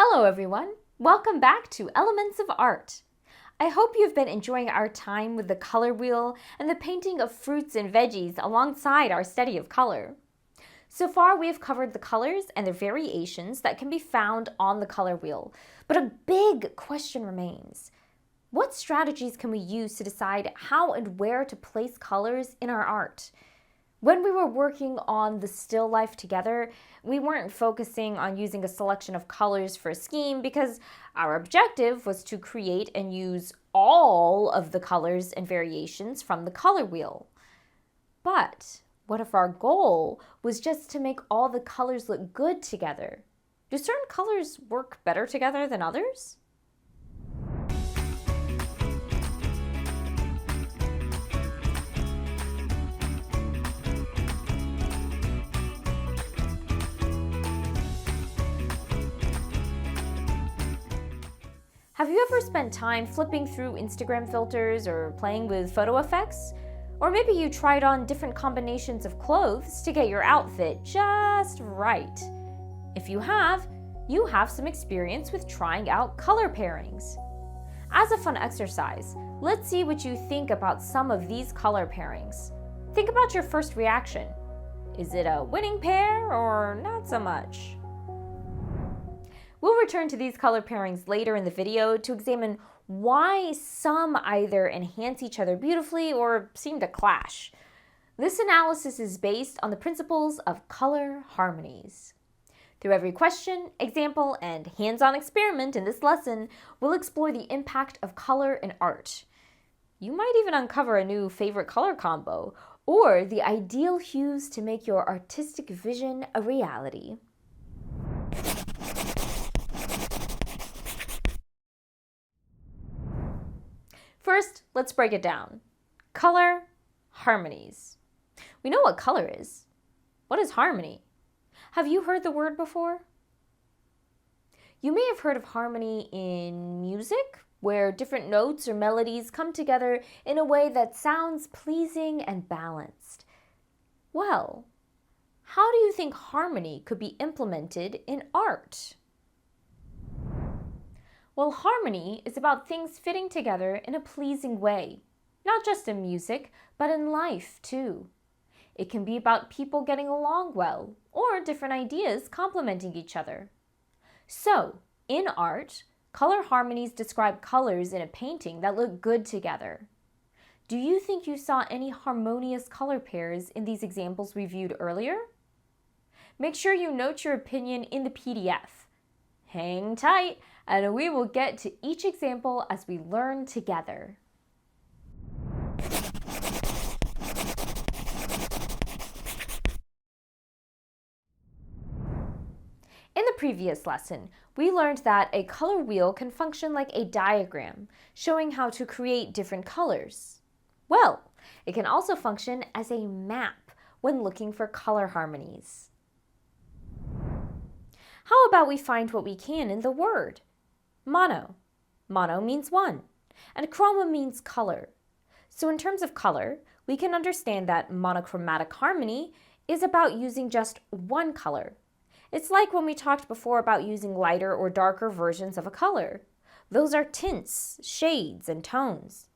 Hello everyone, welcome back to Elements of Art. I hope you've been enjoying our time with the color wheel and the painting of fruits and veggies alongside our study of color. So far we have covered the colors and their variations that can be found on the color wheel, but a big question remains. What strategies can we use to decide how and where to place colors in our art? When we were working on the still life together, we weren't focusing on using a selection of colors for a scheme because our objective was to create and use all of the colors and variations from the color wheel. But what if our goal was just to make all the colors look good together? Do certain colors work better together than others? Have you ever spent time flipping through Instagram filters or playing with photo effects? Or maybe you tried on different combinations of clothes to get your outfit just right. If you have some experience with trying out color pairings. As a fun exercise, let's see what you think about some of these color pairings. Think about your first reaction. Is it a winning pair or not so much? We'll return to these color pairings later in the video to examine why some either enhance each other beautifully or seem to clash. This analysis is based on the principles of color harmonies. Through every question, example, and hands-on experiment in this lesson, we'll explore the impact of color in art. You might even uncover a new favorite color combo, or the ideal hues to make your artistic vision a reality. First, let's break it down. Color, harmonies. We know what color is. What is harmony? Have you heard the word before? You may have heard of harmony in music, where different notes or melodies come together in a way that sounds pleasing and balanced. Well, how do you think harmony could be implemented in art? Well, harmony is about things fitting together in a pleasing way, not just in music, but in life too. It can be about people getting along well, or different ideas complementing each other. So, in art, color harmonies describe colors in a painting that look good together. Do you think you saw any harmonious color pairs in these examples we viewed earlier? Make sure you note your opinion in the PDF. Hang tight, and we will get to each example as we learn together. In the previous lesson, we learned that a color wheel can function like a diagram, showing how to create different colors. Well, it can also function as a map when looking for color harmonies. How about we find what we can in the word? Mono. Mono means one, and chroma means color. So in terms of color, we can understand that monochromatic harmony is about using just one color. It's like when we talked before about using lighter or darker versions of a color. Those are tints, shades, and tones.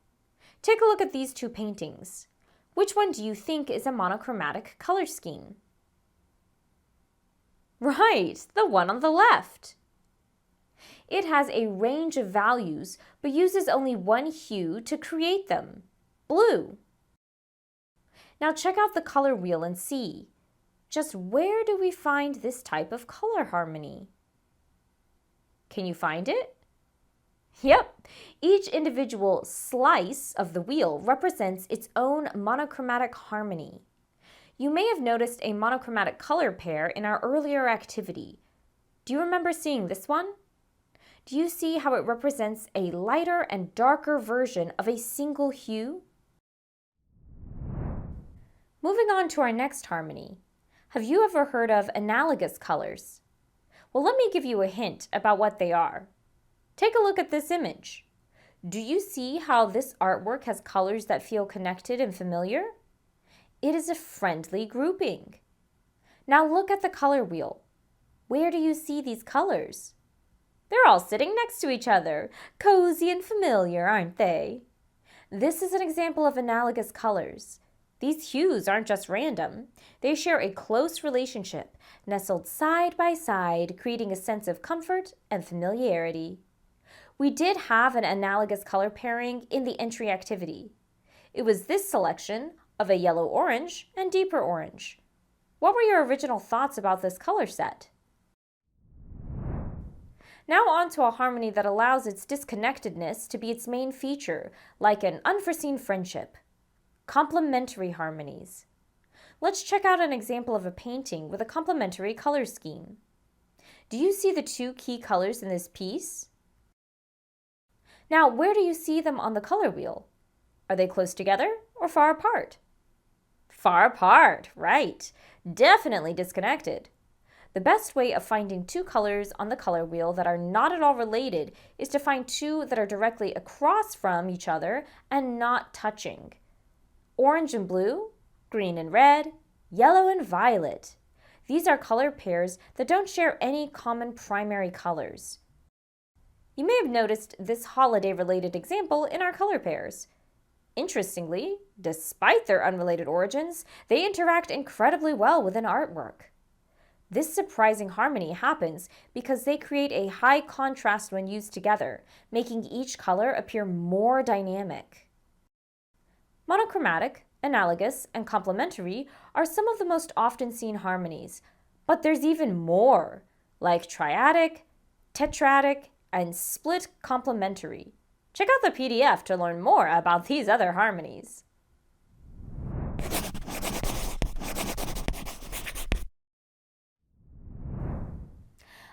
Take a look at these two paintings. Which one do you think is a monochromatic color scheme? Right, the one on the left. It has a range of values, but uses only one hue to create them, blue. Now check out the color wheel and see. Just where do we find this type of color harmony? Can you find it? Yep, each individual slice of the wheel represents its own monochromatic harmony. You may have noticed a monochromatic color pair in our earlier activity. Do you remember seeing this one? Do you see how it represents a lighter and darker version of a single hue? Moving on to our next harmony. Have you ever heard of analogous colors? Well, let me give you a hint about what they are. Take a look at this image. Do you see how this artwork has colors that feel connected and familiar? It is a friendly grouping. Now look at the color wheel. Where do you see these colors? They're all sitting next to each other, cozy and familiar, aren't they? This is an example of analogous colors. These hues aren't just random. They share a close relationship, nestled side by side, creating a sense of comfort and familiarity. We did have an analogous color pairing in the entry activity. It was this selection of a yellow-orange and deeper orange. What were your original thoughts about this color set? Now on to a harmony that allows its disconnectedness to be its main feature, like an unforeseen friendship. Complementary harmonies. Let's check out an example of a painting with a complementary color scheme. Do you see the two key colors in this piece? Now, where do you see them on the color wheel? Are they close together or far apart? Far apart, right. Definitely disconnected. The best way of finding two colors on the color wheel that are not at all related is to find two that are directly across from each other and not touching. Orange and blue, green and red, yellow and violet. These are color pairs that don't share any common primary colors. You may have noticed this holiday-related example in our color pairs. Interestingly, despite their unrelated origins, they interact incredibly well within artwork. This surprising harmony happens because they create a high contrast when used together, making each color appear more dynamic. Monochromatic, analogous, and complementary are some of the most often seen harmonies, but there's even more, like triadic, tetradic, and split complementary. Check out the PDF to learn more about these other harmonies.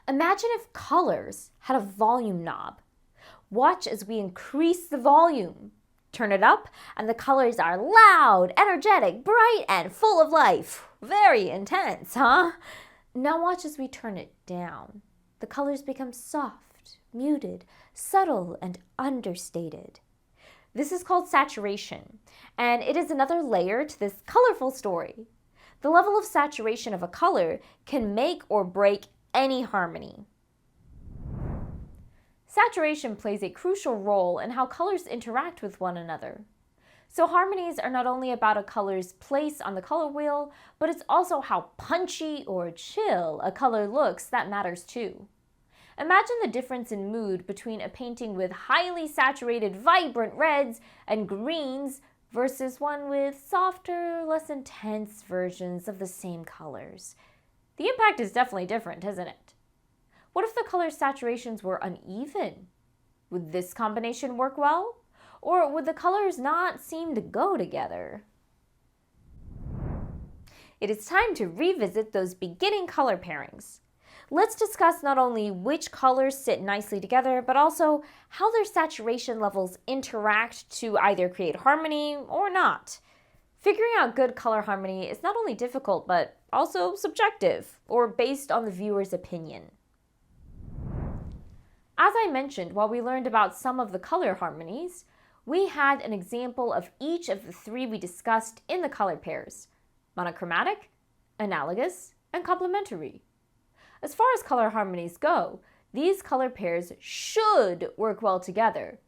Imagine if colors had a volume knob. Watch as we increase the volume. Turn it up, and the colors are loud, energetic, bright, and full of life. Very intense, huh? Now watch as we turn it down. The colors become soft, muted, subtle, and understated. This is called saturation, and it is another layer to this colorful story. The level of saturation of a color can make or break any harmony. Saturation plays a crucial role in how colors interact with one another. So harmonies are not only about a color's place on the color wheel, but it's also how punchy or chill a color looks that matters too. Imagine the difference in mood between a painting with highly saturated, vibrant reds and greens versus one with softer, less intense versions of the same colors. The impact is definitely different, isn't it? What if the color saturations were uneven? Would this combination work well? Or would the colors not seem to go together? It is time to revisit those beginning color pairings. Let's discuss not only which colors sit nicely together, but also how their saturation levels interact to either create harmony or not. Figuring out good color harmony is not only difficult, but also subjective, or based on the viewer's opinion. As I mentioned while we learned about some of the color harmonies, we had an example of each of the three we discussed in the color pairs: monochromatic, analogous, and complementary. As far as color harmonies go, these color pairs should work well together.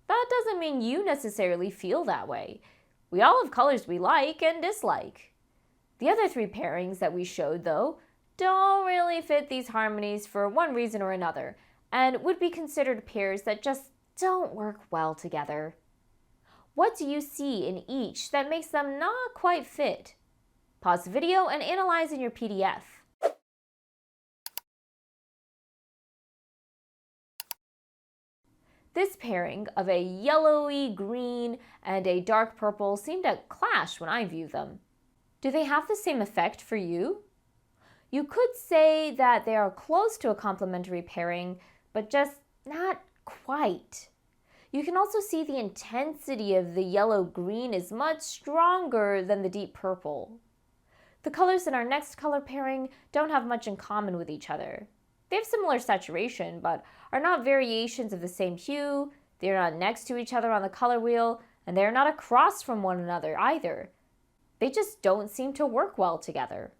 That doesn't mean you necessarily feel that way. We all have colors we like and dislike. The other three pairings that we showed, though, don't really fit these harmonies for one reason or another, and would be considered pairs that just don't work well together. What do you see in each that makes them not quite fit? Pause the video and analyze in your PDF. This pairing of a yellowy green and a dark purple seemed to clash when I viewed them. Do they have the same effect for you? You could say that they are close to a complementary pairing, but just not quite. You can also see the intensity of the yellow-green is much stronger than the deep purple. The colors in our next color pairing don't have much in common with each other. They have similar saturation, but are not variations of the same hue, they are not next to each other on the color wheel, and they are not across from one another either. They just don't seem to work well together.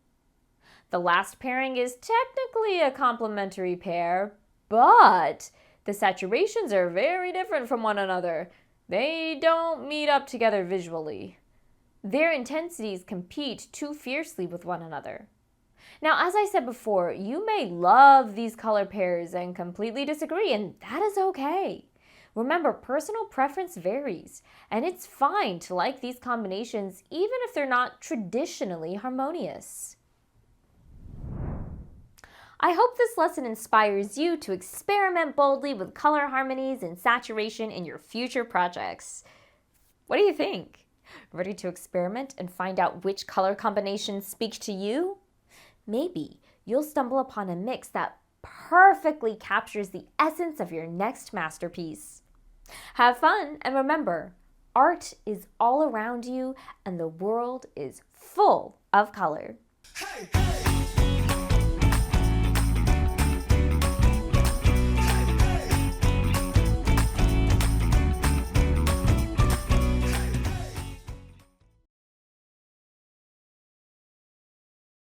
The last pairing is technically a complementary pair, But the saturations are very different from one another. They don't meet up together visually. Their intensities compete too fiercely with one another. Now, as I said before, you may love these color pairs and completely disagree, and that is okay. Remember, personal preference varies, and it's fine to like these combinations even if they're not traditionally harmonious. I hope this lesson inspires you to experiment boldly with color harmonies and saturation in your future projects. What do you think? Ready to experiment and find out which color combinations speak to you? Maybe you'll stumble upon a mix that perfectly captures the essence of your next masterpiece. Have fun, and remember, art is all around you and the world is full of color. Hey, hey.